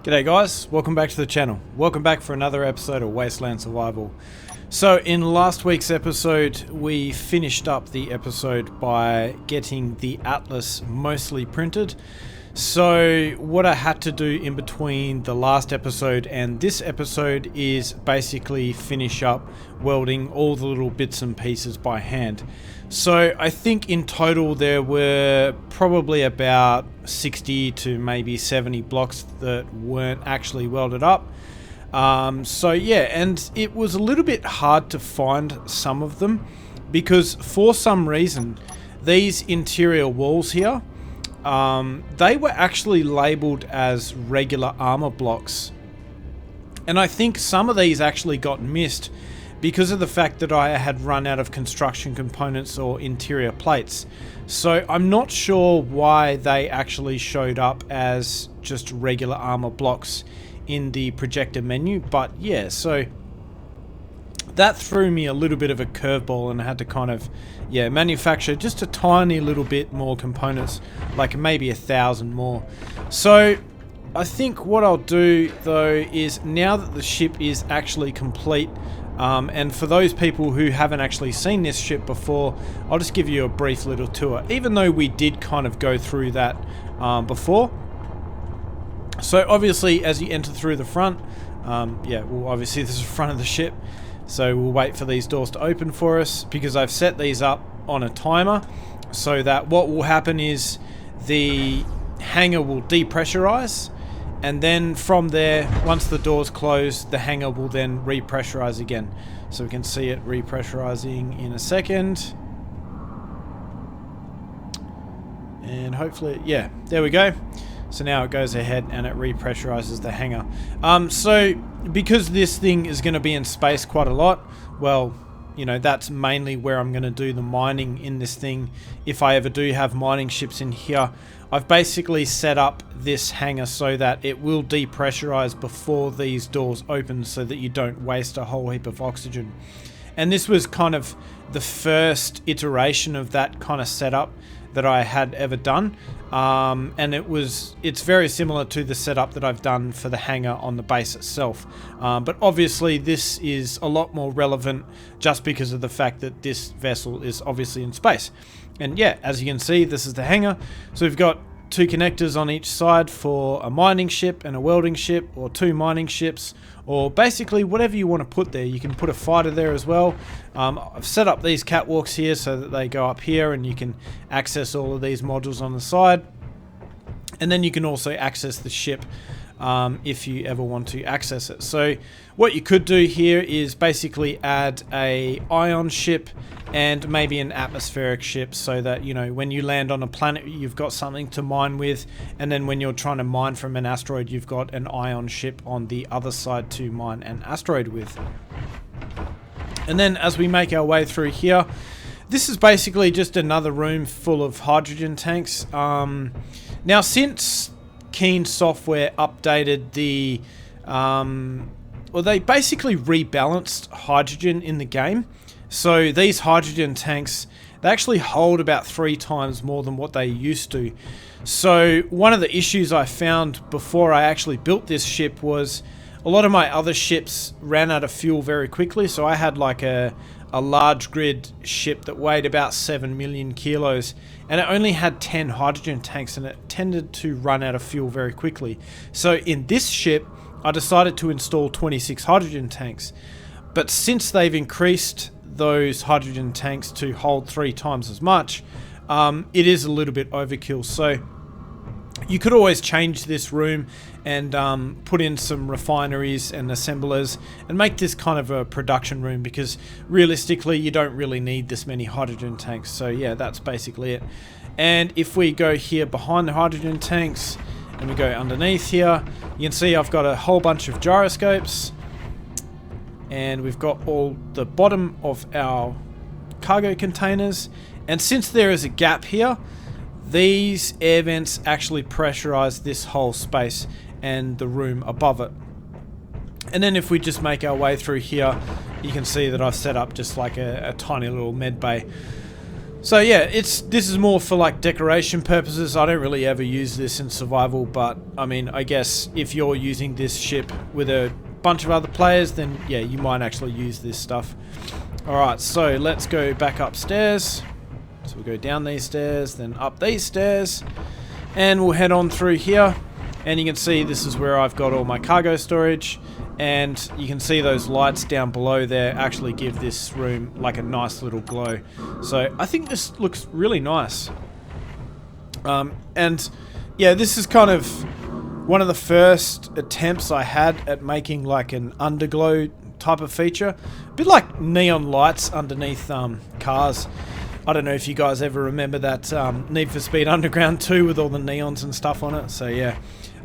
G'day guys, welcome back to the channel. Welcome back for another episode of Wasteland Survival. So in last week's episode, we finished up the episode by getting the Atlas mostly printed. So what I had to do in between the last episode and this episode is basically finish up welding all the little bits and pieces by hand. So I think in total there were probably about 60 to maybe 70 blocks that weren't actually welded up. So yeah, and it was a little bit hard to find some of them because for some reason these interior walls here, they were actually labeled as regular armor blocks, and I think some of these actually got missed because of the fact that I had run out of construction components or interior plates. So I'm not sure why they actually showed up as just regular armor blocks in the projector menu, but yeah, so that threw me a little bit of a curveball and I had to kind of manufacture just a tiny little bit more components, like maybe 1,000 more. So I think what I'll do though is, now that the ship is actually complete, and for those people who haven't actually seen this ship before, I'll just give you a brief little tour, even though we did kind of go through that before. So obviously as you enter through the front, well obviously this is the front of the ship. So we'll wait for these doors to open for us because I've set these up on a timer so that what will happen is the hangar will depressurize, and then from there, once the doors close, the hangar will then repressurize again. So we can see it repressurizing in a second. And hopefully, yeah, there we go. So now it goes ahead and it repressurizes the hangar. So because this thing is going to be in space quite a lot, well, you know, that's mainly where I'm going to do the mining in this thing. If I ever do have mining ships in here, I've basically set up this hangar so that it will depressurize before these doors open so that you don't waste a whole heap of oxygen. And this was kind of the first iteration of that kind of setup that I had ever done, and it's very similar to the setup that I've done for the hangar on the base itself, but obviously this is a lot more relevant just because of the fact that this vessel is obviously in space. And yeah, as you can see, this is the hangar. So we've got two connectors on each side for a mining ship and a welding ship, or two mining ships, or basically whatever you want to put there. You can put a fighter there as well. I've set up these catwalks here so that they go up here and you can access all of these modules on the side, and then you can also access the ship if you ever want to access it. So what you could do here is basically add a ion ship and maybe an atmospheric ship, so that, you know, when you land on a planet you've got something to mine with, and then when you're trying to mine from an asteroid you've got an ion ship on the other side to mine an asteroid with. And then as we make our way through here, this is basically just another room full of hydrogen tanks. Now since Keen Software updated the they basically rebalanced hydrogen in the game. So these hydrogen tanks, they actually hold about 3 times more than what they used to. So one of the issues I found before I actually built this ship was a lot of my other ships ran out of fuel very quickly. So I had like a large grid ship that weighed about 7 million kilos, and it only had 10 hydrogen tanks, and it tended to run out of fuel very quickly. So in this ship, I decided to install 26 hydrogen tanks. But since they've increased those hydrogen tanks to hold 3 times as much, it is a little bit overkill. So you could always change this room and put in some refineries and assemblers and make this kind of a production room, because realistically you don't really need this many hydrogen tanks. So yeah, that's basically it. And if we go here behind the hydrogen tanks and we go underneath here, you can see I've got a whole bunch of gyroscopes, and we've got all the bottom of our cargo containers. And since there is a gap here, these air vents actually pressurize this whole space and the room above it. And then if we just make our way through here, you can see that I've set up just like a tiny little med bay. So yeah, this is more for like decoration purposes. I don't really ever use this in survival, but I mean, I guess if you're using this ship with a bunch of other players, then yeah, you might actually use this stuff. Alright, so let's go back upstairs. So we'll go down these stairs, then up these stairs, and we'll head on through here. And you can see this is where I've got all my cargo storage, and you can see those lights down below there actually give this room like a nice little glow. So I think this looks really nice. And yeah, this is kind of one of the first attempts I had at making like an underglow type of feature. A bit like neon lights underneath cars. I don't know if you guys ever remember that Need for Speed Underground 2 with all the neons and stuff on it. So yeah.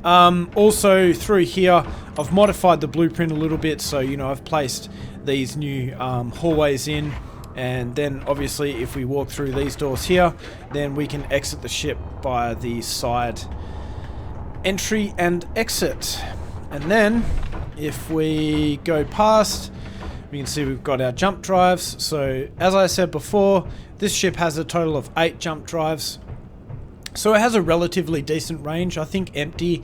Also through here, I've modified the blueprint a little bit, so you know, I've placed these new hallways in, and then obviously if we walk through these doors here, then we can exit the ship by the side entry and exit. And then if we go past, we can see we've got our jump drives. So as I said before, this ship has a total of 8 jump drives. So it has a relatively decent range. I think empty,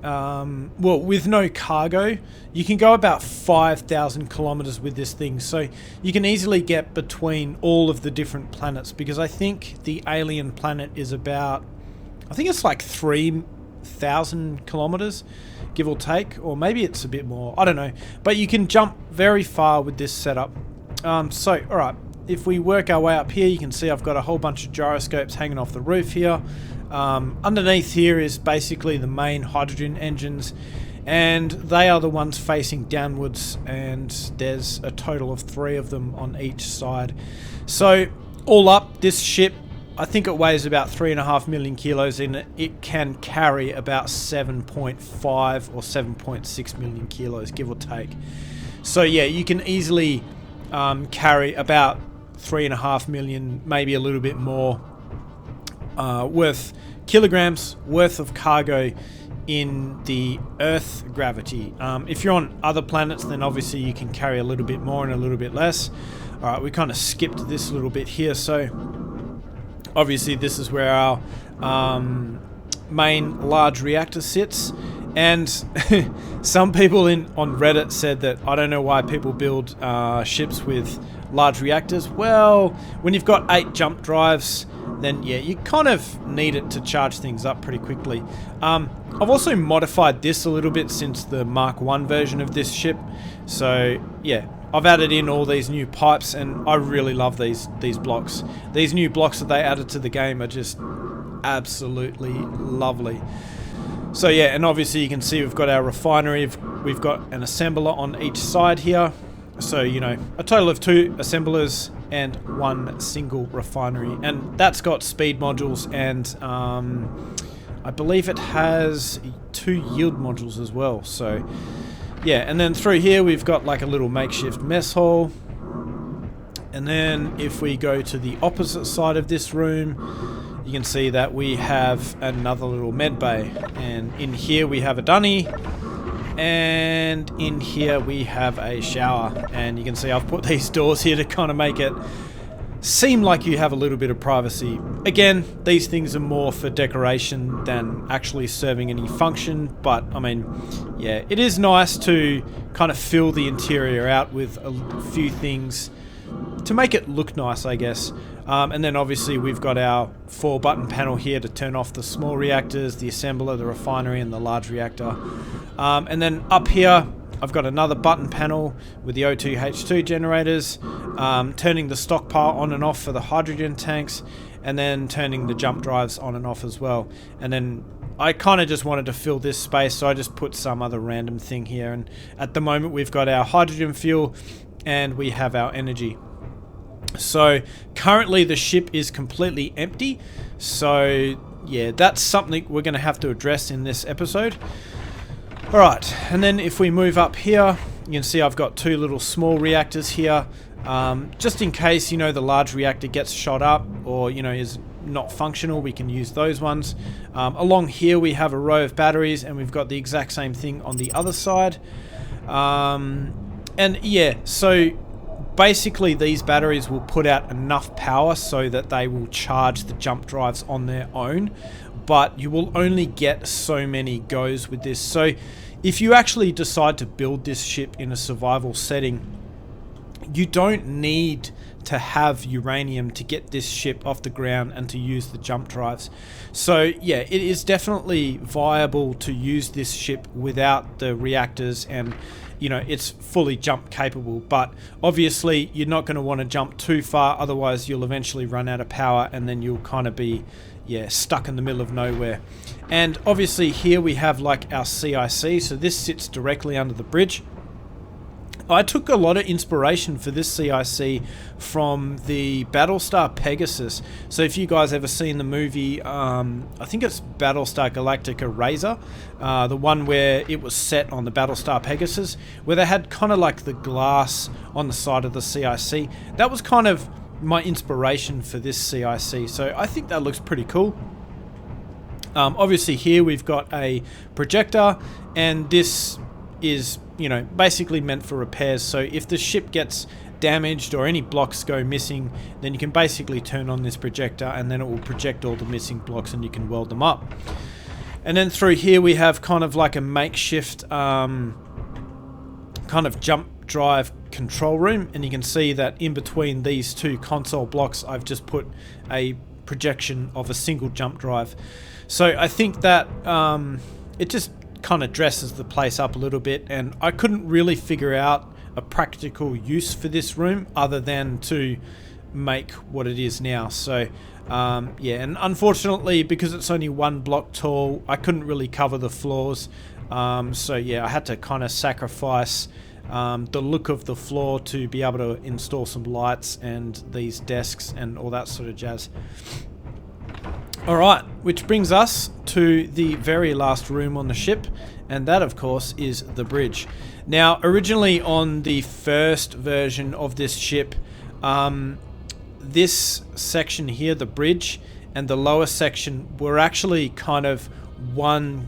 well, with no cargo, you can go about 5,000 kilometers with this thing. So you can easily get between all of the different planets, because I think the alien planet is about, I think it's like 3,000 kilometers, give or take, or maybe it's a bit more, I don't know. But you can jump very far with this setup. So, alright. If we work our way up here, you can see I've got a whole bunch of gyroscopes hanging off the roof here. Underneath here is basically the main hydrogen engines, and they are the ones facing downwards, and there's a total of 3 of them on each side. So all up, this ship, I think it weighs about 3.5 million kilos, and it can carry about 7.5 or 7.6 million kilos, give or take. So yeah, you can easily carry about 3.5 million, maybe a little bit more worth kilograms worth of cargo in the Earth gravity. If you're on other planets, then obviously you can carry a little bit more and a little bit less. Alright, we kind of skipped this little bit here, so obviously this is where our main large reactor sits. And some people on Reddit said that I don't know why people build ships with large reactors. Well, when you've got 8 jump drives, then yeah, you kind of need it to charge things up pretty quickly. I've also modified this a little bit since the Mark 1 version of this ship. So yeah, I've added in all these new pipes, and I really love these blocks. These new blocks that they added to the game are just absolutely lovely. So yeah, and obviously you can see we've got our refinery, we've got an assembler on each side here. So, you know, a total of 2 assemblers and 1 single refinery. And that's got speed modules, and I believe it has 2 yield modules as well. So yeah, and then through here we've got like a little makeshift mess hall. And then if we go to the opposite side of this room, you can see that we have another little med bay, and in here we have a dunny, and in here we have a shower. And you can see I've put these doors here to kind of make it seem like you have a little bit of privacy. Again, these things are more for decoration than actually serving any function, but I mean, yeah, it is nice to kind of fill the interior out with a few things to make it look nice, I guess. And then obviously we've got our 4-button panel here to turn off the small reactors, the assembler, the refinery, and the large reactor. And then up here I've got another button panel with the O2H2 generators, turning the stockpile on and off for the hydrogen tanks, and then turning the jump drives on and off as well. And then I kind of just wanted to fill this space, so I just put some other random thing here. And at the moment we've got our hydrogen fuel and we have our energy. So currently the ship is completely empty, so yeah, that's something we're going to have to address in this episode. Alright, and then if we move up here, you can see I've got 2 little small reactors here, just in case, you know, the large reactor gets shot up or, you know, is not functional, we can use those ones. Along here we have a row of batteries, and we've got the exact same thing on the other side. And yeah, so basically these batteries will put out enough power so that they will charge the jump drives on their own, but you will only get so many goes with this. So if you actually decide to build this ship in a survival setting, you don't need to have uranium to get this ship off the ground and to use the jump drives. So yeah, it is definitely viable to use this ship without the reactors, and you know, it's fully jump capable, but obviously you're not going to want to jump too far, otherwise you'll eventually run out of power and then you'll kind of be, yeah, stuck in the middle of nowhere. And obviously here we have like our CIC, so this sits directly under the bridge. I took a lot of inspiration for this CIC from the Battlestar Pegasus. So if you guys ever seen the movie, I think it's Battlestar Galactica Razor, the one where it was set on the Battlestar Pegasus, where they had kind of like the glass on the side of the CIC. That was kind of my inspiration for this CIC, so I think that looks pretty cool. Obviously here we've got a projector, and this is, you know, basically meant for repairs. So if the ship gets damaged or any blocks go missing, then you can basically turn on this projector and then it will project all the missing blocks and you can weld them up. And then through here we have kind of like a makeshift kind of jump drive control room, and you can see that in between these two console blocks I've just put a projection of a single jump drive. So I think that it just kind of dresses the place up a little bit, and I couldn't really figure out a practical use for this room other than to make what it is now. So yeah, and unfortunately because it's only one block tall, I couldn't really cover the floors. So yeah, I had to kind of sacrifice the look of the floor to be able to install some lights and these desks and all that sort of jazz. Alright, which brings us to the very last room on the ship, and that of course is the bridge. Now originally on the first version of this ship, this section here, the bridge, and the lower section were actually kind of one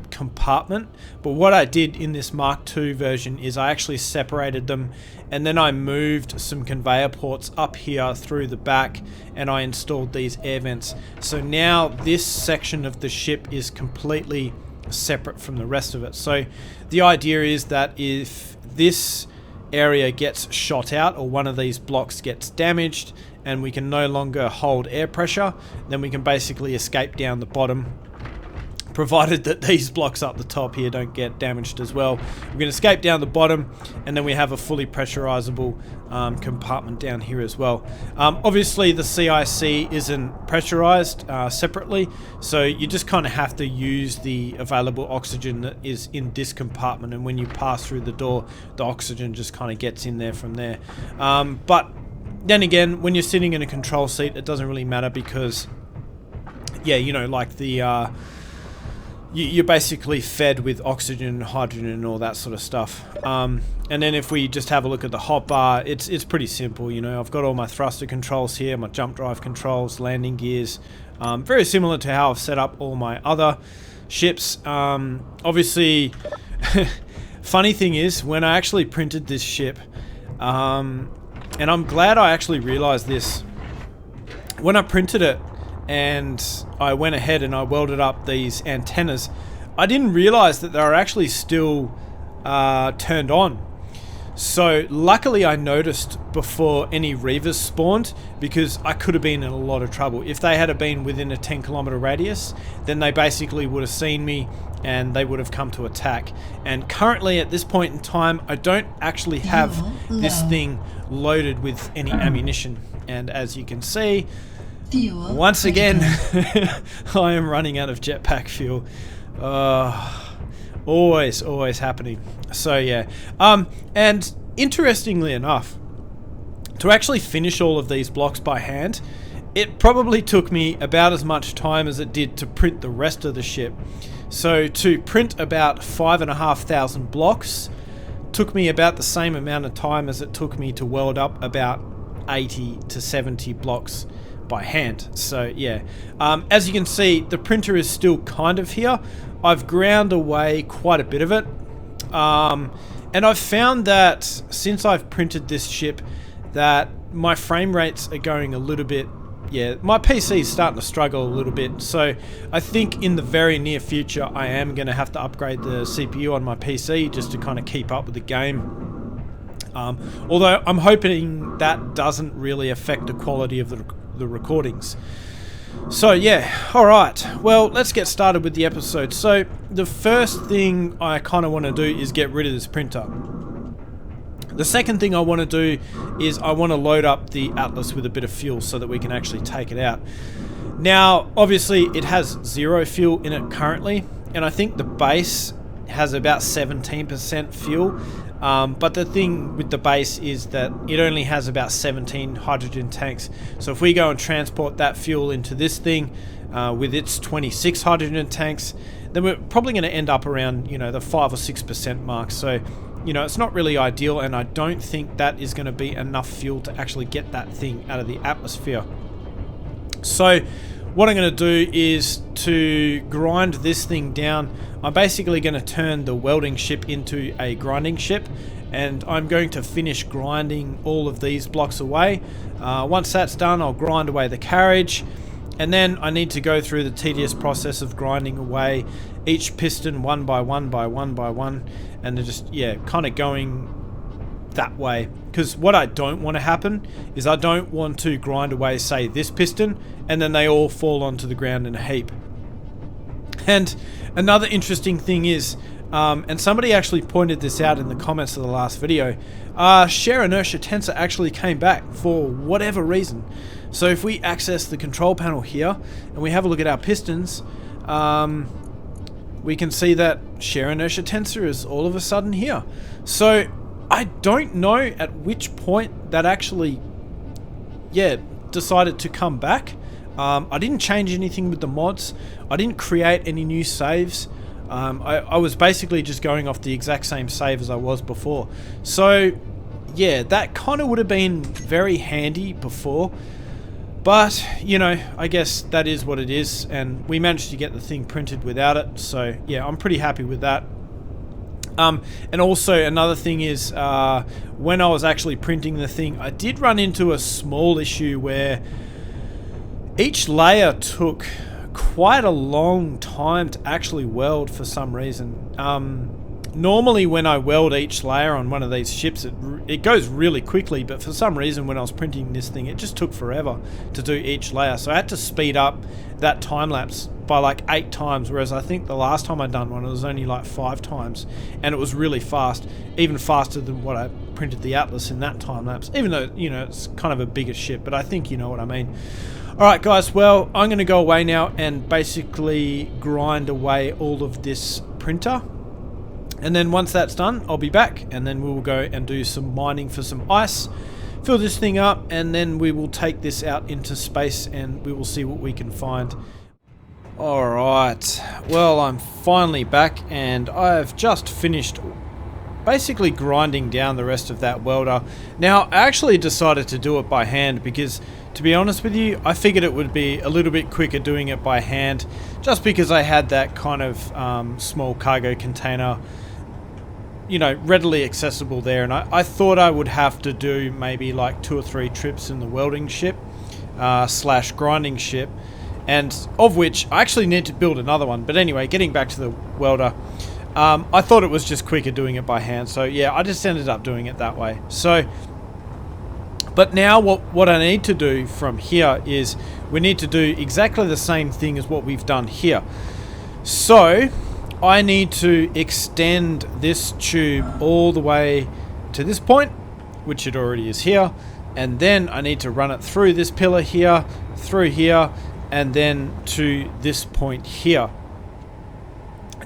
compartment, but what I did in this Mark II version is I actually separated them, and then I moved some conveyor ports up here through the back, and I installed these air vents. So now this section of the ship is completely separate from the rest of it. So the idea is that if this area gets shot out or one of these blocks gets damaged and we can no longer hold air pressure, then we can basically escape down the bottom, provided that these blocks up the top here don't get damaged as well. We can escape down the bottom, and then we have a fully pressurizable compartment down here as well. Obviously the CIC isn't pressurized separately, so you just kind of have to use the available oxygen that is in this compartment, and when you pass through the door, the oxygen just kind of gets in there from there. But then again, when you're sitting in a control seat, it doesn't really matter because, yeah, you know, like the you're basically fed with oxygen, hydrogen, and all that sort of stuff. And then if we just have a look at the hotbar, it's pretty simple. You know, I've got all my thruster controls here, my jump drive controls, landing gears, very similar to how I've set up all my other ships. Obviously, funny thing is, when I actually printed this ship, and I'm glad I actually realized this, when I printed it, and I went ahead and I welded up these antennas, I didn't realize that they were actually still turned on. So luckily I noticed before any Reavers spawned, because I could have been in a lot of trouble. If they had been within a 10-kilometer radius, then they basically would have seen me and they would have come to attack. And currently at this point in time, I don't actually have this thing loaded with any ammunition. And as you can see, once again, I am running out of jetpack fuel. Always happening. So yeah. And interestingly enough, to actually finish all of these blocks by hand, it probably took me about as much time as it did to print the rest of the ship. So to print about 5,500 blocks took me about the same amount of time as it took me to weld up about 80 to 70 blocks by hand. So yeah, as you can see, the printer is still kind of here. I've ground away quite a bit of it, And I've found that since I've printed this ship that my frame rates are going a little bit, yeah, my PC is starting to struggle a little bit. So I think in the very near future I am going to have to upgrade the CPU on my PC just to kind of keep up with the game. Although I'm hoping that doesn't really affect the quality of the recordings. So yeah, alright, well, let's get started with the episode. So the first thing I kind of want to do is get rid of this printer. The second thing I want to do is I want to load up the Atlas with a bit of fuel so that we can actually take it out. Now, obviously it has 0 fuel in it currently, and I think the base has about 17% fuel. But the thing with the base is that it only has about 17 hydrogen tanks. So if we go and transport that fuel into this thing with its 26 hydrogen tanks, then we're probably going to end up around, you know, the 5 or 6% mark. So, you know, it's not really ideal, and I don't think that is going to be enough fuel to actually get that thing out of the atmosphere. So what I'm going to do is to grind this thing down. I'm basically going to turn the welding ship into a grinding ship, and I'm going to finish grinding all of these blocks away. Once that's done, I'll grind away the carriage, and then I need to go through the tedious process of grinding away each piston one by one by one by one, and they're just, yeah, kind of going that way. Because what I don't want to happen is I don't want to grind away, say, this piston, and then they all fall onto the ground in a heap. And another interesting thing is, and somebody actually pointed this out in the comments of the last video, shear inertia tensor actually came back for whatever reason. So if we access the control panel here and we have a look at our pistons, we can see that shear inertia tensor is all of a sudden here. So I don't know at which point that actually, yeah, decided to come back. I didn't change anything with the mods. I didn't create any new saves. I was basically just going off the exact same save as I was before. So yeah, that kind of would have been very handy before. But, you know, I guess that is what it is, and we managed to get the thing printed without it. So yeah, I'm pretty happy with that. And also another thing is, when I was actually printing the thing, I did run into a small issue where each layer took quite a long time to actually weld for some reason. Normally when I weld each layer on one of these ships, it goes really quickly, but for some reason when I was printing this thing, it just took forever to do each layer. So I had to speed up that time lapse by like 8 times, whereas I think the last time I done one, it was only like 5 times, and it was really fast, even faster than what I printed the Atlas in that time lapse, even though, you know, it's kind of a bigger ship, but I think you know what I mean. Alright guys, well, I'm going to go away now and basically grind away all of this printer. And then once that's done, I'll be back, and then we will go and do some mining for some ice, fill this thing up, and then we will take this out into space and we will see what we can find. Alright, well, I'm finally back, and I've just finished basically grinding down the rest of that welder. Now, I actually decided to do it by hand because, to be honest with you, I figured it would be a little bit quicker doing it by hand, just because I had that kind of small cargo container, you know, readily accessible there, and I thought I would have to do maybe like 2 or 3 trips in the welding ship slash grinding ship, and of which I actually need to build another one. But anyway, getting back to the welder, I thought it was just quicker doing it by hand, so yeah, I just ended up doing it that way. So, but now what I need to do from here is we need to do exactly the same thing as what we've done here. So I need to extend this tube all the way to this point, which it already is here, and then I need to run it through this pillar here, through here, and then to this point here.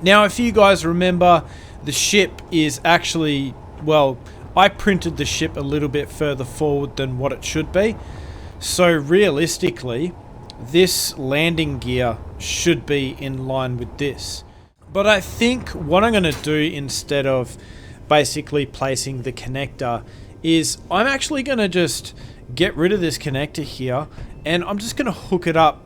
Now, if you guys remember, the ship is actually, well, I printed the ship a little bit further forward than what it should be. So realistically, this landing gear should be in line with this. But I think what I'm going to do instead of basically placing the connector is I'm actually going to just get rid of this connector here, and I'm just going to hook it up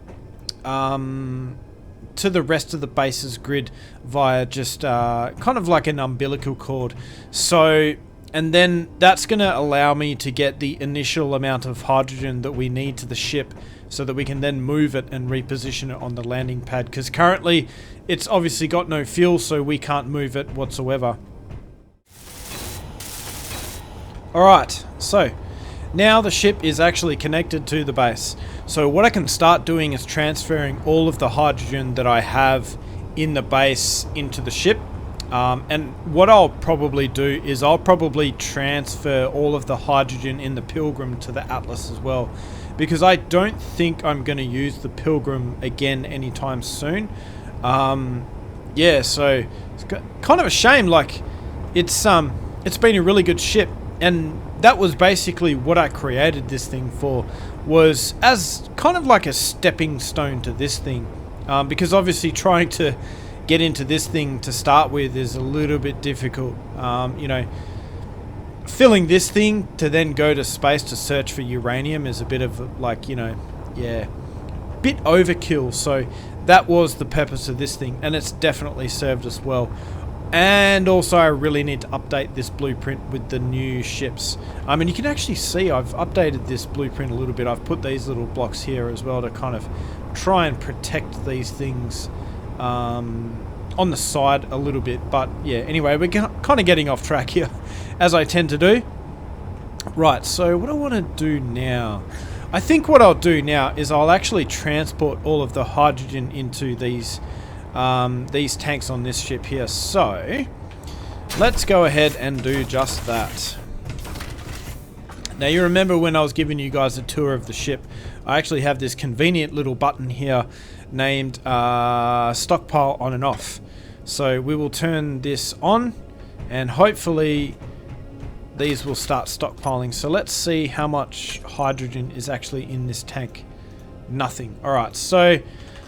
to to the rest of the base's grid via just kind of like an umbilical cord. So, and then that's going to allow me to get the initial amount of hydrogen that we need to the ship so that we can then move it and reposition it on the landing pad, because currently it's obviously got no fuel, so we can't move it whatsoever. Alright, so now the ship is actually connected to the base. So what I can start doing is transferring all of the hydrogen that I have in the base into the ship. And what I'll probably do is I'll probably transfer all of the hydrogen in the Pilgrim to the Atlas as well, because I don't think I'm going to use the Pilgrim again anytime soon. Yeah, so it's kind of a shame. Like, it's been a really good ship, and that was basically what I created this thing for, was as kind of like a stepping stone to this thing, because obviously trying to get into this thing to start with is a little bit difficult. You know, filling this thing to then go to space to search for uranium is a bit of like, you know, yeah, bit overkill. So that was the purpose of this thing, and it's definitely served us well. And also I really need to update this blueprint with the new ships. I mean, you can actually see I've updated this blueprint a little bit. I've put these little blocks here as well to kind of try and protect these things on the side a little bit. But yeah, anyway, we're kind of getting off track here, as I tend to do. Right, so what I want to do now, I think what I'll do now is I'll actually transport all of the hydrogen into these tanks on this ship here. So let's go ahead and do just that. Now, you remember when I was giving you guys a tour of the ship, I actually have this convenient little button here named stockpile on and off. So we will turn this on, and hopefully these will start stockpiling. So let's see how much hydrogen is actually in this tank. Nothing. Alright, so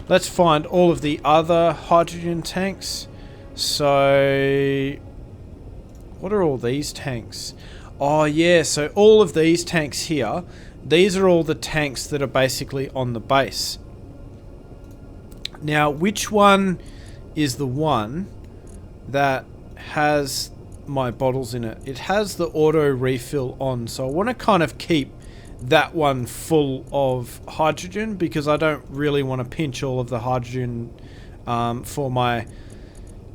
let's find all of the other hydrogen tanks. So what are all these tanks? Oh yeah, so all of these tanks here, these are all the tanks that are basically on the base. Now, which one is the one that has my bottles in it? It has the auto refill on, so I want to kind of keep that one full of hydrogen, because I don't really want to pinch all of the hydrogen for my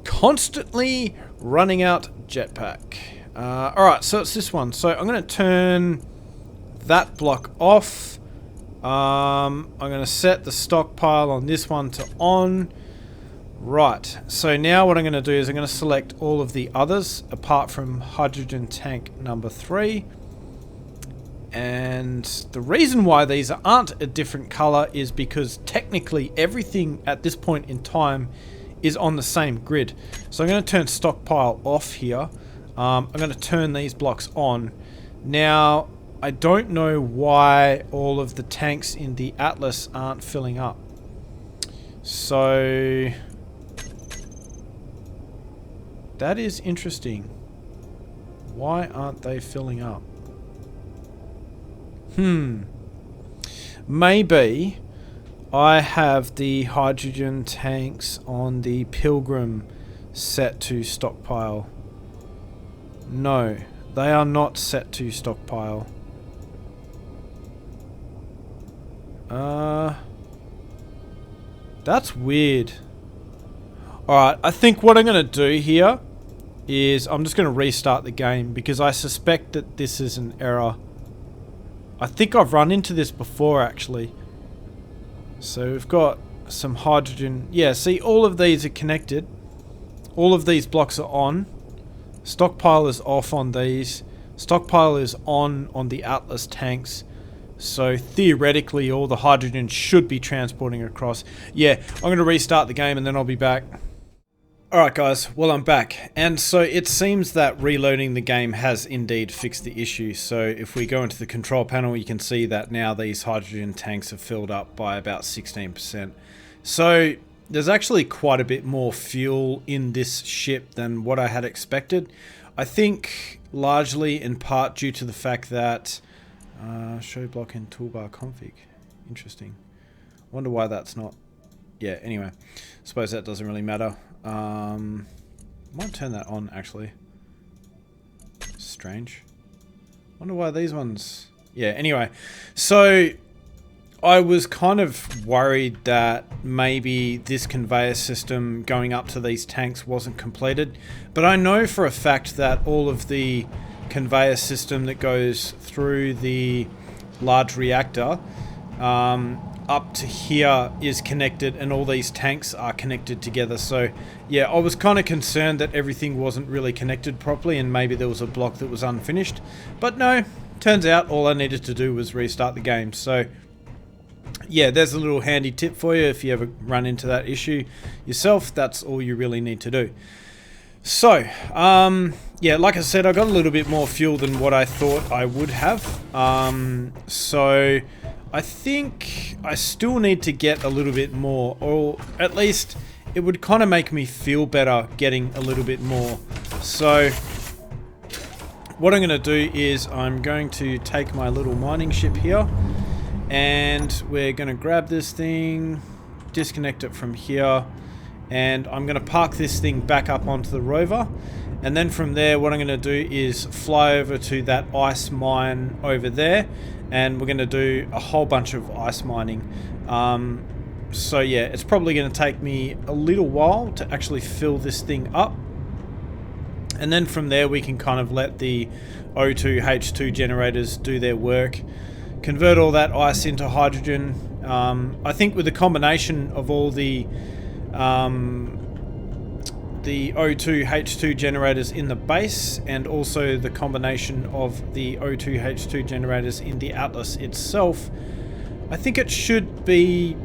constantly running out jetpack. Alright, so it's this one. So I'm going to turn that block off. I'm going to set the stockpile on this one to on. Right, so now what I'm going to do is I'm going to select all of the others apart from hydrogen tank number 3. And the reason why these aren't a different color is because technically everything at this point in time is on the same grid. So I'm going to turn stockpile off here. I'm going to turn these blocks on. Now, I don't know why all of the tanks in the Atlas aren't filling up. So that is interesting. Why aren't they filling up? Maybe I have the hydrogen tanks on the Pilgrim set to stockpile. No, they are not set to stockpile. That's weird. Alright, I think what I'm going to do here is I'm just going to restart the game, because I suspect that this is an error. I think I've run into this before, actually. So we've got some hydrogen. Yeah, see, all of these are connected. All of these blocks are on. Stockpile is off on these. Stockpile is on the Atlas tanks. So theoretically, all the hydrogen should be transporting across. Yeah, I'm going to restart the game and then I'll be back. Alright guys, well, I'm back, and so it seems that reloading the game has indeed fixed the issue. So if we go into the control panel, you can see that now these hydrogen tanks have filled up by about 16%. So there's actually quite a bit more fuel in this ship than what I had expected. I think largely in part due to the fact that show block in toolbar config. Interesting. Wonder why that's not yeah, anyway. Suppose that doesn't really matter. Might turn that on, actually. Strange. Wonder why these ones... Yeah, anyway. So, I was kind of worried that maybe this conveyor system going up to these tanks wasn't completed. But I know for a fact that all of the conveyor system that goes through the large reactor up to here is connected, and all these tanks are connected together. So yeah, I was kind of concerned that everything wasn't really connected properly and maybe there was a block that was unfinished, but no, turns out all I needed to do was restart the game. So yeah, there's a little handy tip for you if you ever run into that issue yourself. That's all you really need to do. So yeah, like I said, I got a little bit more fuel than what I thought I would have. So I think I still need to get a little bit more, or at least it would kind of make me feel better getting a little bit more. So what I'm going to do is I'm going to take my little mining ship here, and we're going to grab this thing, disconnect it from here, and I'm going to park this thing back up onto the rover. And then from there, what I'm going to do is fly over to that ice mine over there, and we're going to do a whole bunch of ice mining. So yeah, it's probably going to take me a little while to actually fill this thing up. And then from there, we can kind of let the O2, H2 generators do their work, convert all that ice into hydrogen. I think with the combination of all the O2 H2 generators in the base, and also the combination of the O2 H2 generators in the Atlas itself, I think it should be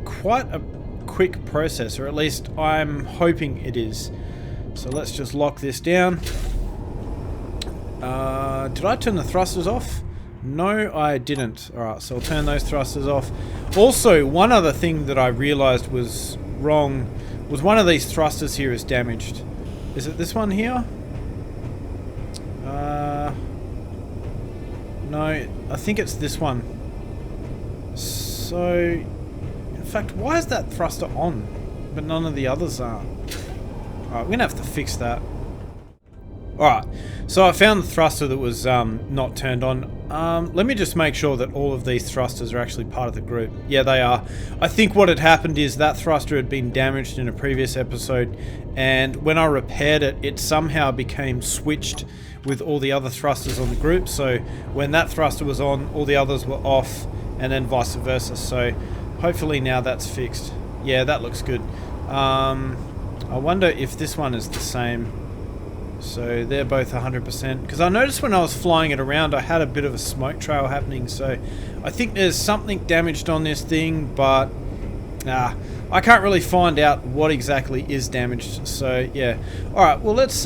quite a quick process, or at least I'm hoping it is. So let's just lock this down. Did I turn the thrusters off? No, I didn't. Alright, so I'll turn those thrusters off. Also, one other thing that I realized was wrong was one of these thrusters here is damaged. Is it this one here? No, I think it's this one. So, in fact, why is that thruster on, but none of the others are? Alright, we're gonna have to fix that. Alright, so I found the thruster that was not turned on. Let me just make sure that all of these thrusters are actually part of the group. Yeah, they are. I think what had happened is that thruster had been damaged in a previous episode, and when I repaired it, it somehow became switched with all the other thrusters on the group. So when that thruster was on, all the others were off, and then vice versa. So hopefully now that's fixed. Yeah, that looks good. I wonder if this one is the same. So they're both 100%, because I noticed when I was flying it around I had a bit of a smoke trail happening, so I think there's something damaged on this thing, but I can't really find out what exactly is damaged. So yeah, alright, well let's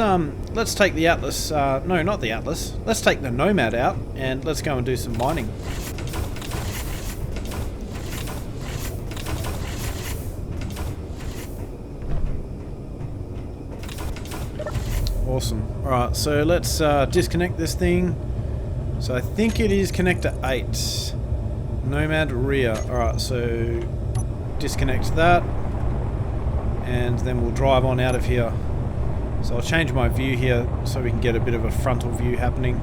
take the Atlas, no, not the Atlas, let's take the Nomad out and let's go and do some mining. Awesome. Alright, so let's disconnect this thing. So I think it is connector 8. Nomad rear. Alright, so disconnect that. And then we'll drive on out of here. So I'll change my view here so we can get a bit of a frontal view happening.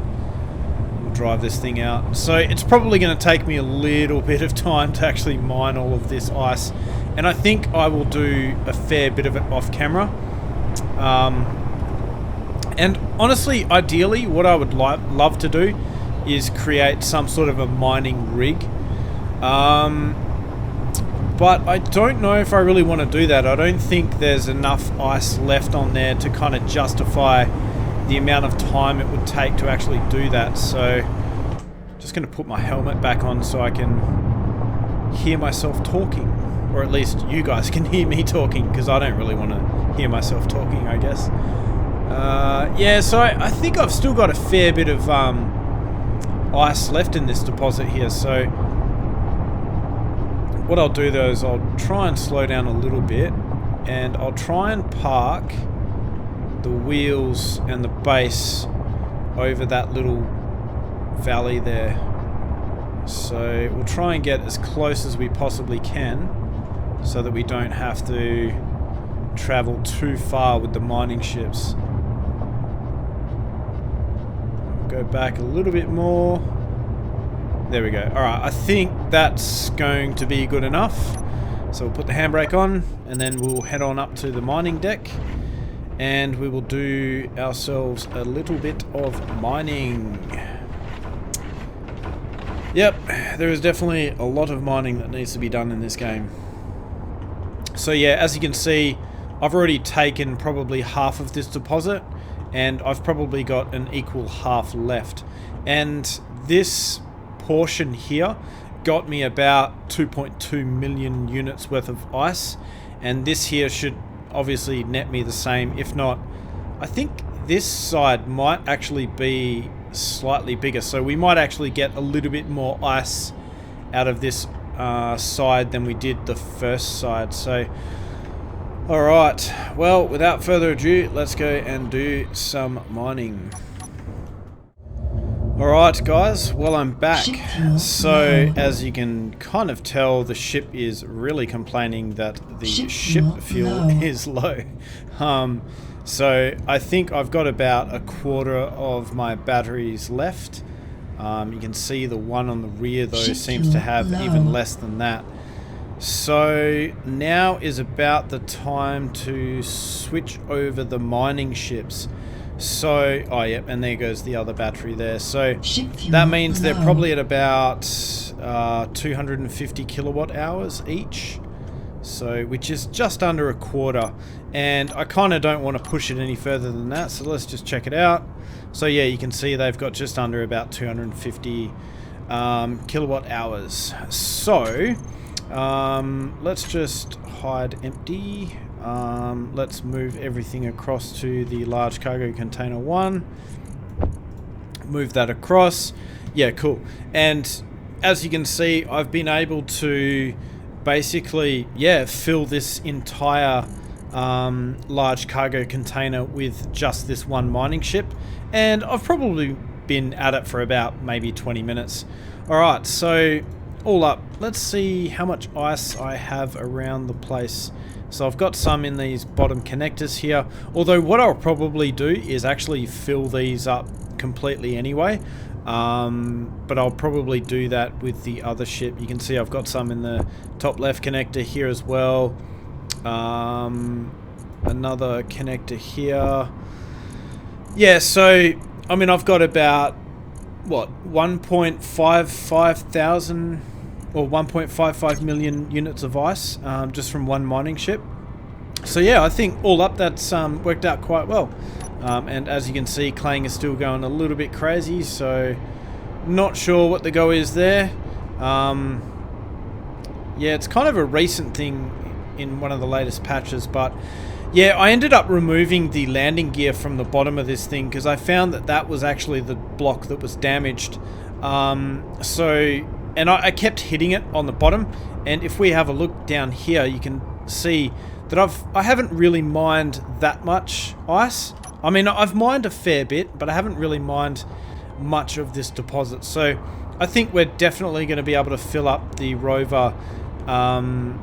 We'll drive this thing out. So it's probably going to take me a little bit of time to actually mine all of this ice. And I think I will do a fair bit of it off camera. And honestly, ideally, what I would love to do is create some sort of a mining rig. But I don't know if I really want to do that. I don't think there's enough ice left on there to kind of justify the amount of time it would take to actually do that. So, just going to put my helmet back on so I can hear myself talking. Or at least you guys can hear me talking, because I don't really want to hear myself talking, I guess. Yeah, so I think I've still got a fair bit of ice left in this deposit here, so what I'll do though is I'll try and slow down a little bit, and I'll try and park the wheels and the base over that little valley there. So we'll try and get as close as we possibly can so that we don't have to travel too far with the mining ships. Go back a little bit more. There we go. Alright, I think that's going to be good enough. So we'll put the handbrake on, and then we'll head on up to the mining deck, and we will do ourselves a little bit of mining. Yep, there is definitely a lot of mining that needs to be done in this game. So yeah, as you can see, I've already taken probably half of this deposit, and I've probably got an equal half left. And this portion here got me about 2.2 million units worth of ice, and this here should obviously net me the same. If not, I think this side might actually be slightly bigger, so we might actually get a little bit more ice out of this side than we did the first side. So alright, well, without further ado, let's go and do some mining. Alright guys, well, I'm back. So as you can kind of tell, the ship is really complaining that the ship fuel is low. So I think I've got about a quarter of my batteries left. You can see the one on the rear though seems to have even less than that. So now is about the time to switch over the mining ships. So, oh yeah, and there goes the other battery there. So that means they're probably at about 250 kilowatt hours each. So, which is just under a quarter. And I kind of don't want to push it any further than that. So let's just check it out. So yeah, you can see they've got just under about 250 kilowatt hours. So let's just hide empty. Let's move everything across to the large cargo container 1. Move that across. Yeah, cool. And as you can see, I've been able to basically, yeah, fill this entire large cargo container with just this one mining ship. And I've probably been at it for about maybe 20 minutes. Alright, so all up, let's see how much ice I have around the place. So I've got some in these bottom connectors here, although what I'll probably do is actually fill these up completely anyway, but I'll probably do that with the other ship. You can see I've got some in the top left connector here as well, another connector here. Yeah, so I mean I've got about what, 1.55 thousand or 1.55 million units of ice just from one mining ship. So yeah, I think all up that's worked out quite well. And as you can see, Clang is still going a little bit crazy, so not sure what the go is there. Yeah, it's kind of a recent thing in one of the latest patches, but yeah, I ended up removing the landing gear from the bottom of this thing because I found that that was actually the block that was damaged. And I kept hitting it on the bottom, and if we have a look down here, you can see that I haven't really mined that much ice. I mean, I've mined a fair bit, but I haven't really mined much of this deposit. So I think we're definitely going to be able to fill up the Rover, and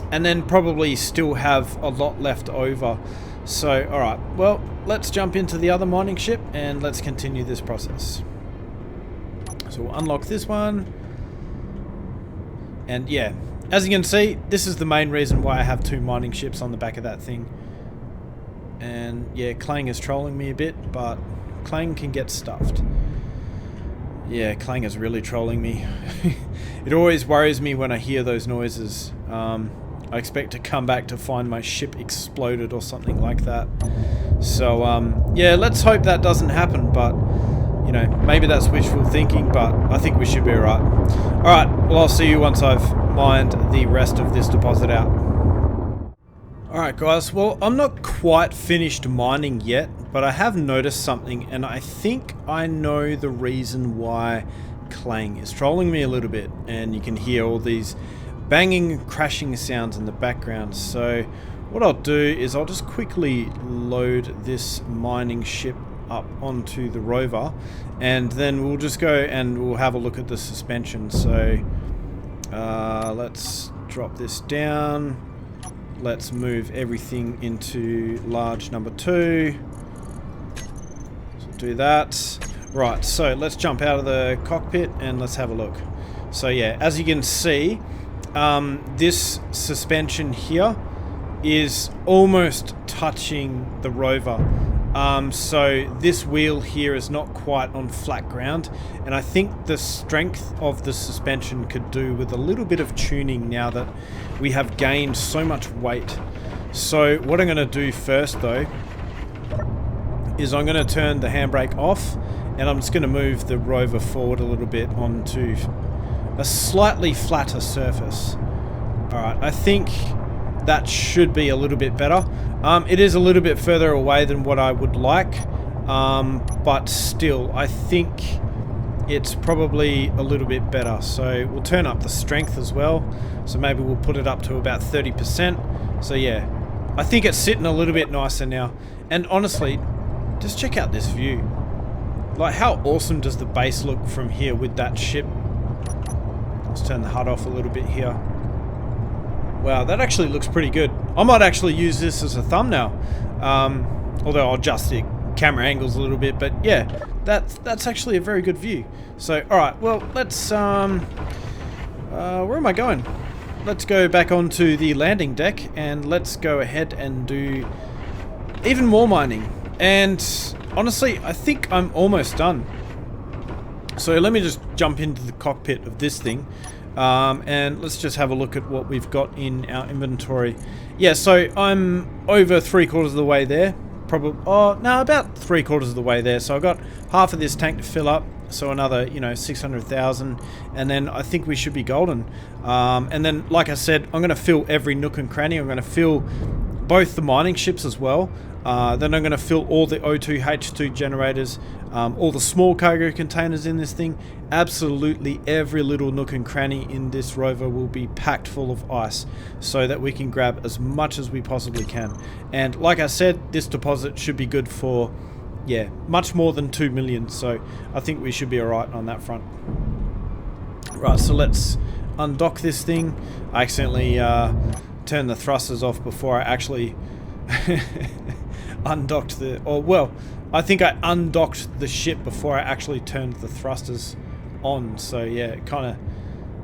then probably still have a lot left over. So, alright, well, let's jump into the other mining ship and let's continue this process. So we'll unlock this one. And yeah, as you can see, this is the main reason why I have two mining ships on the back of that thing. And yeah, Clang is trolling me a bit, but Clang can get stuffed. Yeah, Clang is really trolling me. It always worries me when I hear those noises. I expect to come back to find my ship exploded or something like that. So yeah, let's hope that doesn't happen, but you know, maybe that's wishful thinking, but I think we should be alright. Alright, well, I'll see you once I've mined the rest of this deposit out. Alright guys, well, I'm not quite finished mining yet, but I have noticed something, and I think I know the reason why Clang is trolling me a little bit, and you can hear all these banging, crashing sounds in the background. So what I'll do is I'll just quickly load this mining ship up onto the Rover, and then we'll just go and we'll have a look at the suspension. So let's drop this down. Let's move everything into large number 2. So do that. Right, so let's jump out of the cockpit and let's have a look. So yeah, as you can see, this suspension here is almost touching the Rover. So this wheel here is not quite on flat ground, and I think the strength of the suspension could do with a little bit of tuning now that we have gained so much weight. So what I'm going to do first though is I'm going to turn the handbrake off, and I'm just going to move the Rover forward a little bit onto a slightly flatter surface. Alright, I think that should be a little bit better. It is a little bit further away than what I would like, but still, I think it's probably a little bit better. So we'll turn up the strength as well. So maybe we'll put it up to about 30%. So yeah, I think it's sitting a little bit nicer now. And honestly, just check out this view. Like, how awesome does the base look from here with that ship? Let's turn the HUD off a little bit here. Wow, that actually looks pretty good. I might actually use this as a thumbnail. Although I'll adjust the camera angles a little bit, but yeah, that's actually a very good view. So, alright, well, let's, where am I going? Let's go back onto the landing deck and let's go ahead and do even more mining. And honestly, I think I'm almost done. So let me just jump into the cockpit of this thing. And let's just have a look at what we've got in our inventory. Yeah, so I'm over 3/4 of the way there. Probably, oh no, about 3/4 of the way there. So I've got half of this tank to fill up. So another, 600,000, and then I think we should be golden. And then, like I said, I'm going to fill every nook and cranny. I'm going to fill both the mining ships as well. Then I'm going to fill all the O2H2 generators, all the small cargo containers in this thing. Absolutely every little nook and cranny in this Rover will be packed full of ice so that we can grab as much as we possibly can. And like I said, this deposit should be good for, yeah, much more than 2 million. So I think we should be alright on that front. Right, so let's undock this thing. I accidentally turned the thrusters off before I actually undocked the, or well, I think I undocked the ship before I actually turned the thrusters on. So yeah, it kind of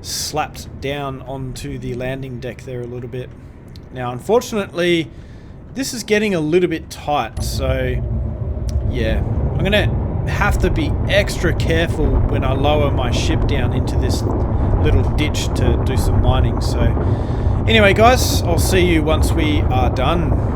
slapped down onto the landing deck there a little bit. Now unfortunately this is getting a little bit tight, so yeah, I'm gonna have to be extra careful when I lower my ship down into this little ditch to do some mining. So anyway guys, I'll see you once we are done.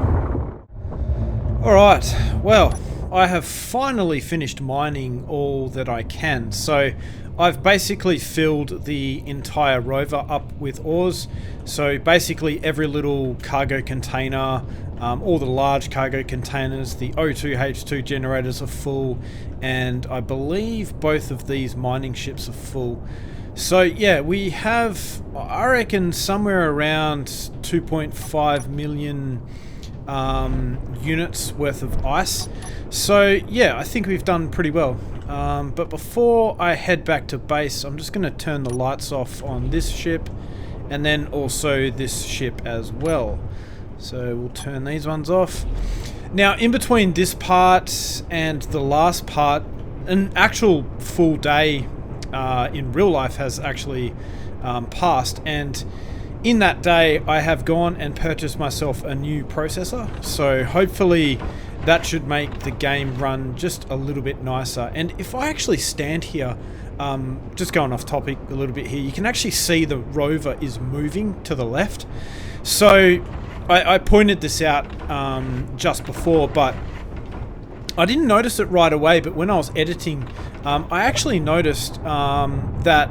Alright, well, I have finally finished mining all that I can. So I've basically filled the entire Rover up with ores. So basically every little cargo container, all the large cargo containers, the O2H2 generators are full, and I believe both of these mining ships are full. So yeah, we have, I reckon, somewhere around 2.5 million units worth of ice. So yeah, I think we've done pretty well. But before I head back to base, I'm just going to turn the lights off on this ship and then also this ship as well. So we'll turn these ones off. Now in between this part and the last part, an actual full day in real life has actually passed, and in that day I have gone and purchased myself a new processor. So hopefully that should make the game run just a little bit nicer. And if I actually stand here, just going off topic a little bit here, you can actually see the Rover is moving to the left. So I pointed this out just before, but I didn't notice it right away. But when I was editing, I actually noticed that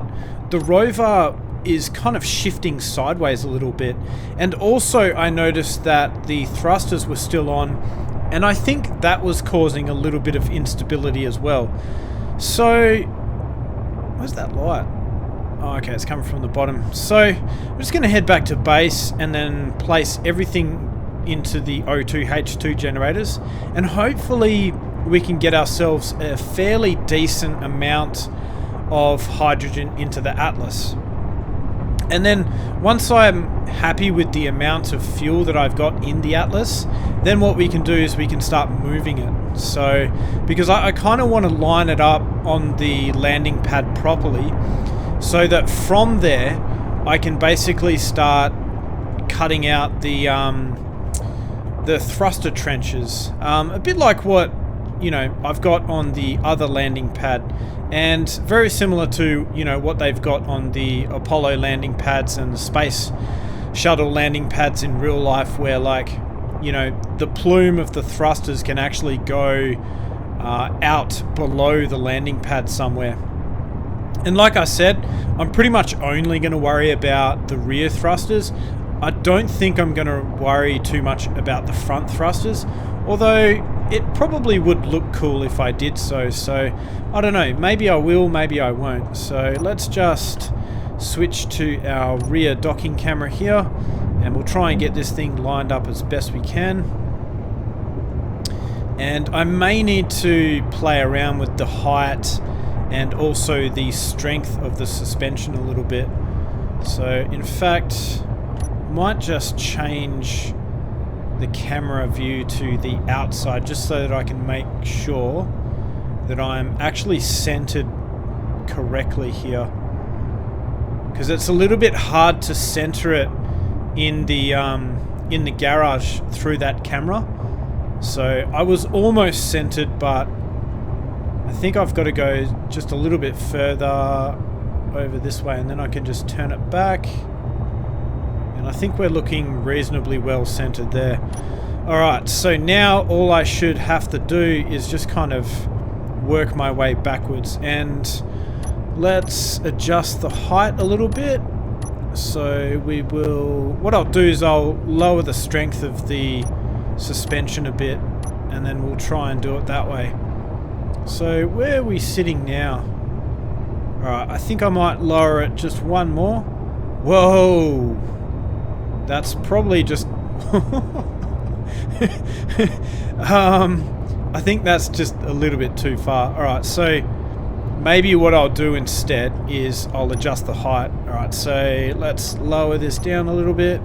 the Rover is kind of shifting sideways a little bit. And also I noticed that the thrusters were still on, and I think that was causing a little bit of instability as well. So where's that light? Oh, okay, it's coming from the bottom. So I'm just going to head back to base and then place everything into the O2H2 generators, and hopefully we can get ourselves a fairly decent amount of hydrogen into the Atlas. And then once I'm happy with the amount of fuel that I've got in the Atlas, then what we can do is we can start moving it. So, because I kind of want to line it up on the landing pad properly, so that from there I can basically start cutting out the thruster trenches, a bit like what I've got on the other landing pad, and very similar to what they've got on the Apollo landing pads and the space shuttle landing pads in real life, where the plume of the thrusters can actually go out below the landing pad somewhere. And like I said, I'm pretty much only going to worry about the rear thrusters. I don't think I'm going to worry too much about the front thrusters, although it probably would look cool if I did so. So I don't know, maybe I will, maybe I won't. So let's just switch to our rear docking camera here, and we'll try and get this thing lined up as best we can. And I may need to play around with the height and also the strength of the suspension a little bit. So in fact, I might just change the camera view to the outside, just so that I can make sure that I'm actually centered correctly here, because it's a little bit hard to center it in the garage through that camera. So I was almost centered, but I think I've got to go just a little bit further over this way, and then I can just turn it back. And I think we're looking reasonably well centered there. Alright, so now all I should have to do is just kind of work my way backwards, and let's adjust the height a little bit. So what I'll do is I'll lower the strength of the suspension a bit, and then we'll try and do it that way. So where are we sitting now? Alright, I think I might lower it just one more. Whoa! That's probably just... I think that's just a little bit too far. Alright, so maybe what I'll do instead is I'll adjust the height. Alright, so let's lower this down a little bit.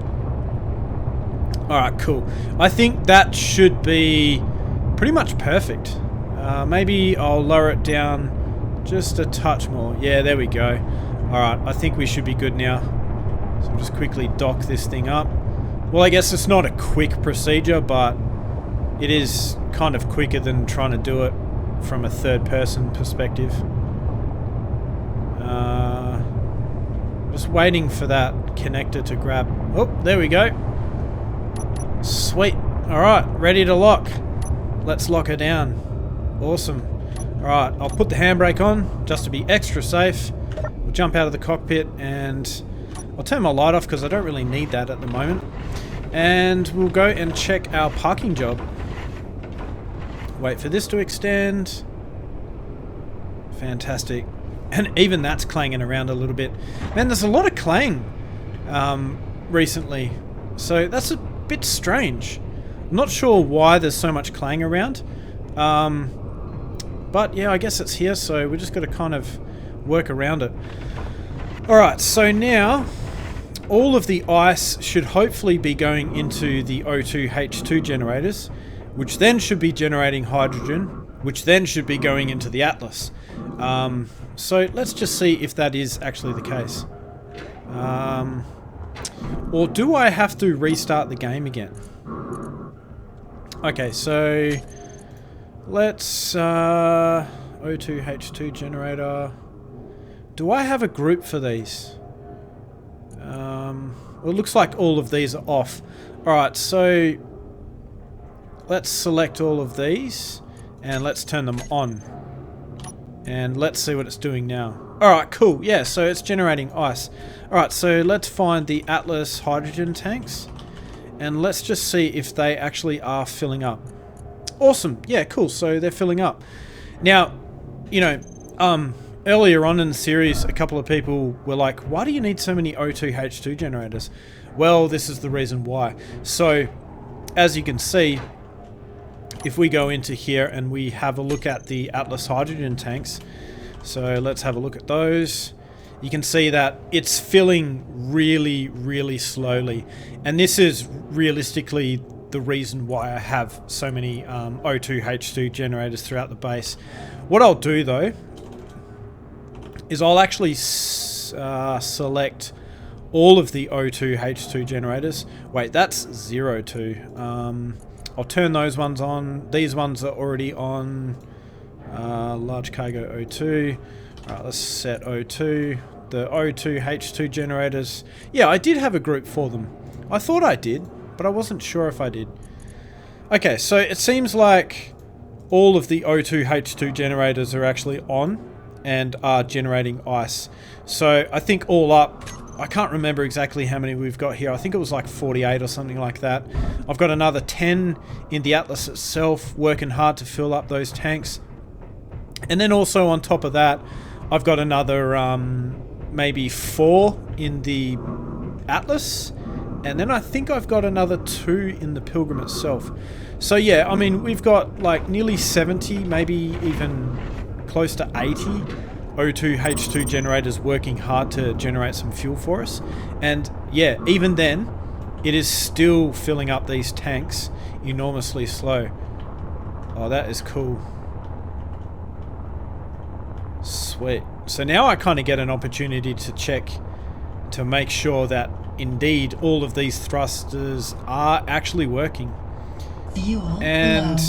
Alright, cool. I think that should be pretty much perfect. Maybe I'll lower it down just a touch more. Yeah, there we go. Alright, I think we should be good now. So I'll just quickly dock this thing up. Well, I guess it's not a quick procedure, but it is kind of quicker than trying to do it from a third-person perspective. Just waiting for that connector to grab. Oh, there we go. Sweet. Alright, ready to lock. Let's lock her down. Awesome. Alright, I'll put the handbrake on just to be extra safe. We'll jump out of the cockpit, and I'll turn my light off because I don't really need that at the moment. And we'll go and check our parking job. Wait for this to extend. Fantastic. And even that's clanging around a little bit. Man, there's a lot of clang recently. So that's a bit strange. I'm not sure why there's so much clang around. But yeah, I guess it's here, so we just got to kind of work around it. Alright, so now all of the ice should hopefully be going into the O2H2 generators, which then should be generating hydrogen, which then should be going into the Atlas. So let's just see if that is actually the case. Or do I have to restart the game again? Okay, so let's O2H2 generator. Do I have a group for these? Well, it looks like all of these are off. Alright, so let's select all of these and let's turn them on. And let's see what it's doing now. Alright, cool. Yeah, so it's generating ice. Alright, so let's find the Atlas hydrogen tanks and let's just see if they actually are filling up. Awesome. Yeah, cool. So they're filling up. Now, you know, earlier on in the series, a couple of people were like, why do you need so many O2H2 generators? Well, this is the reason why. So, as you can see, if we go into here and we have a look at the Atlas hydrogen tanks, so let's have a look at those. you can see that it's filling really, really slowly. And this is realistically the reason why I have so many O2H2 generators throughout the base. What I'll do though is I'll actually select all of the O2H2 generators. Wait, that's 02. I'll turn those ones on. These ones are already on. Large cargo O2. Alright, let's set O2. The O2H2 generators. Yeah, I did have a group for them. I thought I did, but I wasn't sure if I did. Okay, so it seems like all of the O2H2 generators are actually on and are generating ice. So I think all up, I can't remember exactly how many we've got here. I think it was like 48 or something like that. I've got another 10 in the Atlas itself, working hard to fill up those tanks. And then also on top of that, I've got another maybe 4 in the Atlas. And then I think I've got another 2 in the Pilgrim itself. So yeah, I mean, we've got like nearly 70, maybe even close to 80 O2H2 generators working hard to generate some fuel for us. And yeah, even then, it is still filling up these tanks enormously slow. Oh, that is cool. Sweet. So now I kind of get an opportunity to check to make sure that indeed all of these thrusters are actually working. And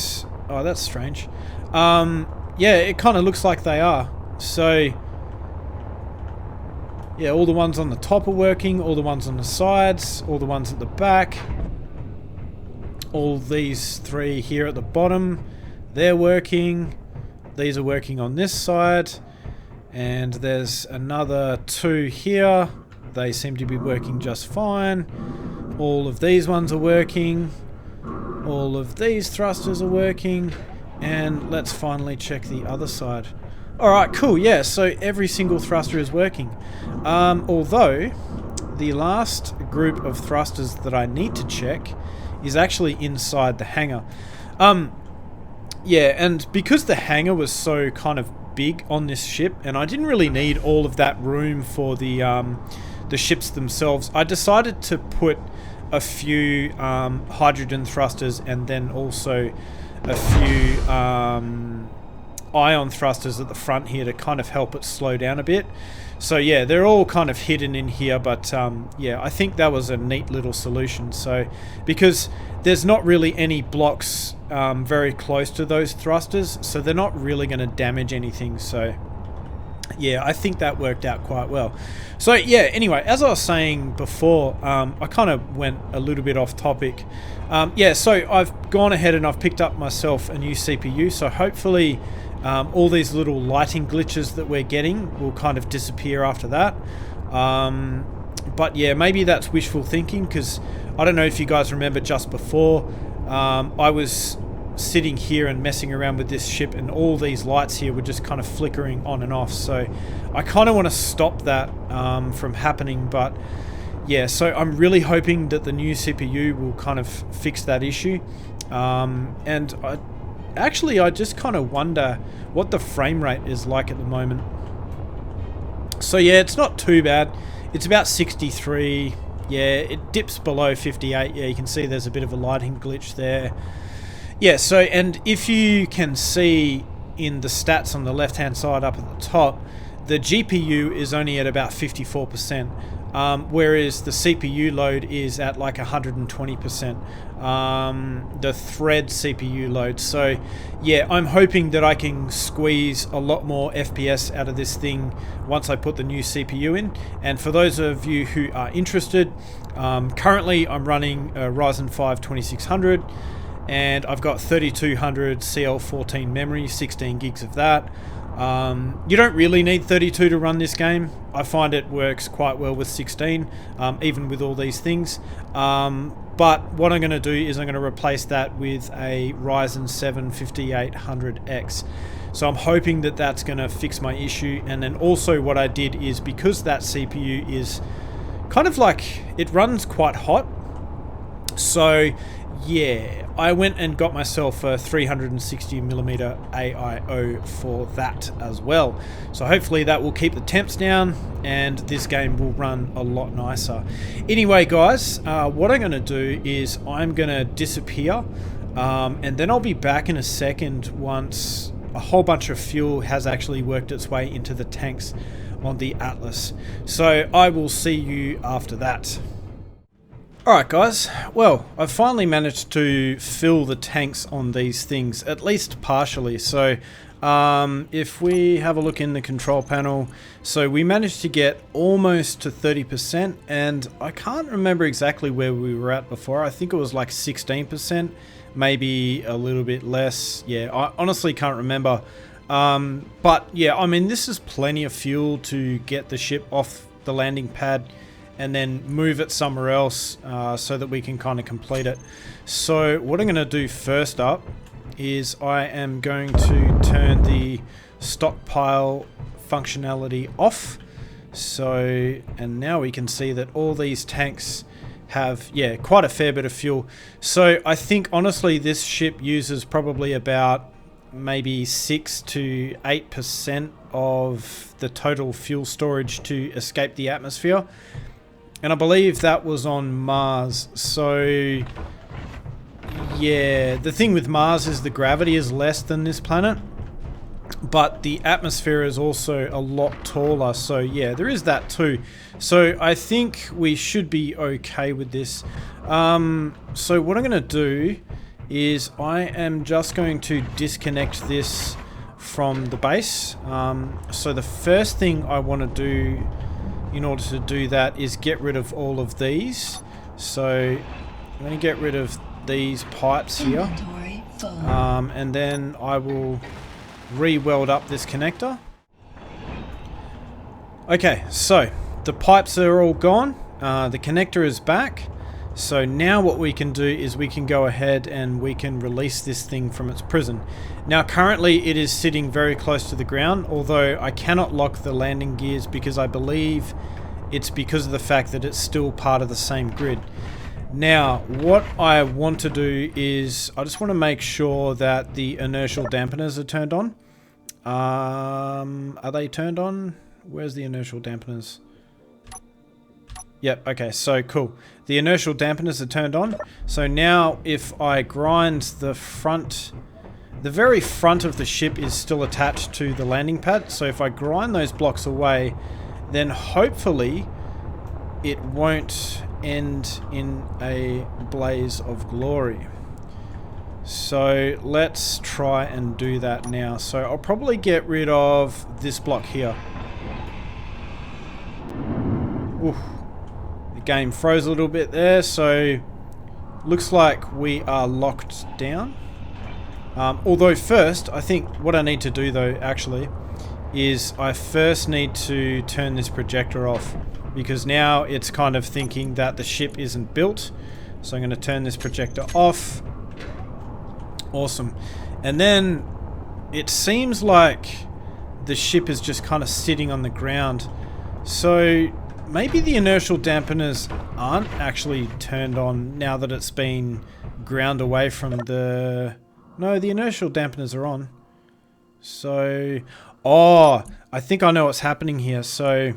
oh, that's strange. Yeah, it kind of looks like they are. So yeah, all the ones on the top are working, all the ones on the sides, all the ones at the back, all these 3 here at the bottom, they're working. These are working on this side, and there's another 2 here. They seem to be working just fine. All of these ones are working. All of these thrusters are working. And let's finally check the other side. Alright, cool, yeah, so every single thruster is working. Although, the last group of thrusters that I need to check is actually inside the hangar. Yeah, and because the hangar was so kind of big on this ship, and I didn't really need all of that room for the ships themselves, I decided to put a few hydrogen thrusters and then also a few ion thrusters at the front here to kind of help it slow down a bit. So yeah, they're all kind of hidden in here, but yeah, I think that was a neat little solution. So because there's not really any blocks very close to those thrusters, so they're not really going to damage anything. So yeah, I think that worked out quite well. So yeah, anyway, as I was saying before, I kind of went a little bit off topic. Yeah, so I've gone ahead and I've picked up myself a new CPU, so hopefully all these little lighting glitches that we're getting will kind of disappear after that. But yeah, maybe that's wishful thinking, because I don't know if you guys remember just before, I was sitting here and messing around with this ship and all these lights here were just kind of flickering on and off. So I kind of want to stop that from happening, but yeah, so I'm really hoping that the new CPU will kind of fix that issue. And I just kind of wonder what the frame rate is like at the moment. So yeah, it's not too bad. It's about 63. Yeah, it dips below 58. Yeah, you can see there's a bit of a lighting glitch there. Yeah, so, and if you can see in the stats on the left hand side up at the top, the GPU is only at about 54%, whereas the CPU load is at like 120%, the thread CPU load. So yeah, I'm hoping that I can squeeze a lot more FPS out of this thing once I put the new CPU in. And for those of you who are interested, currently I'm running a Ryzen 5 2600, and I've got 3200 CL14 memory, 16 gigs of that. You don't really need 32 to run this game. I find it works quite well with 16, even with all these things. But what I'm going to do is I'm going to replace that with a Ryzen 7 5800X. So I'm hoping that that's going to fix my issue. And then also what I did is, because that CPU is kind of like, it runs quite hot, So yeah, I went and got myself a 360mm AIO for that as well. So hopefully that will keep the temps down and this game will run a lot nicer. Anyway guys, what I'm going to do is I'm going to disappear and then I'll be back in a second once a whole bunch of fuel has actually worked its way into the tanks on the Atlas. So I will see you after that. Alright guys, well, I've finally managed to fill the tanks on these things, at least partially. So if we have a look in the control panel, so we managed to get almost to 30%, and I can't remember exactly where we were at before. I think it was like 16%, maybe a little bit less. Yeah, I honestly can't remember. But yeah, I mean, this is plenty of fuel to get the ship off the landing pad and then move it somewhere else so that we can kind of complete it. So what I'm going to do first up is I am going to turn the stockpile functionality off. So, and now we can see that all these tanks have, yeah, quite a fair bit of fuel. So I think honestly this ship uses probably about maybe 6 to 8% of the total fuel storage to escape the atmosphere. And I believe that was on Mars. So yeah, the thing with Mars is the gravity is less than this planet, but the atmosphere is also a lot taller. So yeah, there is that too. So I think we should be okay with this. So what I'm going to do is I am just going to disconnect this from the base. So the first thing I want to do in order to do that is get rid of all of these. So I'm going to get rid of these pipes here. And then I will re-weld up this connector. Okay, so the pipes are all gone. The connector is back. So now what we can do is we can go ahead and we can release this thing from its prison. Now currently it is sitting very close to the ground, although I cannot lock the landing gears because I believe it's because of the fact that it's still part of the same grid. Now what I want to do is I just want to make sure that the inertial dampeners are turned on. Are they turned on? Where's the inertial dampeners? Yep, okay, so cool. The inertial dampeners are turned on. So now if I grind the front, the very front of the ship is still attached to the landing pad. So if I grind those blocks away, then hopefully it won't end in a blaze of glory. So let's try and do that now. So I'll probably get rid of this block here. Oof. The game froze a little bit there, so looks like we are locked down. Although first, I think what I need to do though actually is I first need to turn this projector off, because now it's kind of thinking that the ship isn't built. So I'm going to turn this projector off. Awesome. And then it seems like the ship is just kind of sitting on the ground. So maybe the inertial dampeners aren't actually turned on now that it's been ground away from the... No, the inertial dampeners are on. So... Oh, I think I know what's happening here. So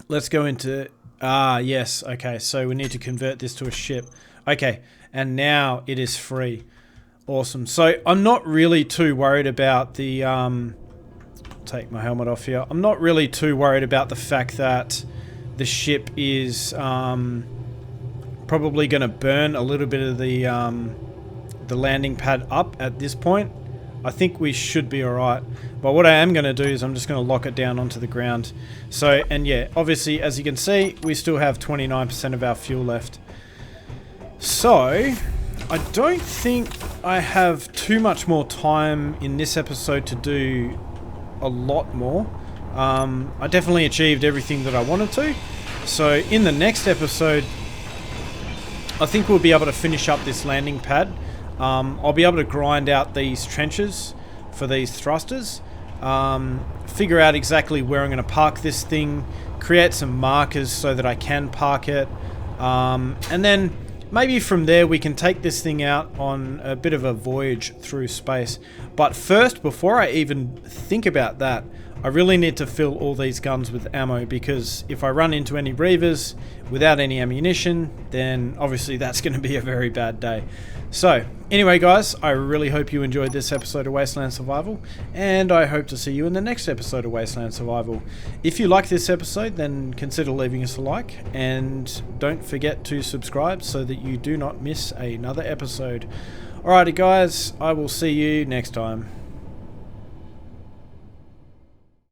let's go into... Ah, yes. Okay, so we need to convert this to a ship. Okay, and now it is free. Awesome. So I'm not really too worried about the... take my helmet off here. I'm not really too worried about the fact that the ship is probably going to burn a little bit of the landing pad up at this point. I think we should be alright. But what I am going to do is I'm just going to lock it down onto the ground. So, and yeah, obviously, as you can see, we still have 29% of our fuel left. So, I don't think I have too much more time in this episode to do a lot more. I definitely achieved everything that I wanted to. So in the next episode, I think we'll be able to finish up this landing pad. I'll be able to grind out these trenches for these thrusters, figure out exactly where I'm going to park this thing, create some markers so that I can park it, And then maybe from there we can take this thing out on a bit of a voyage through space. But first, before I even think about that, I really need to fill all these guns with ammo, because if I run into any Reavers without any ammunition, then obviously that's going to be a very bad day. So anyway guys, I really hope you enjoyed this episode of Wasteland Survival, and I hope to see you in the next episode of Wasteland Survival. If you like this episode, then consider leaving us a like, and don't forget to subscribe so that you do not miss another episode. Alrighty guys, I will see you next time.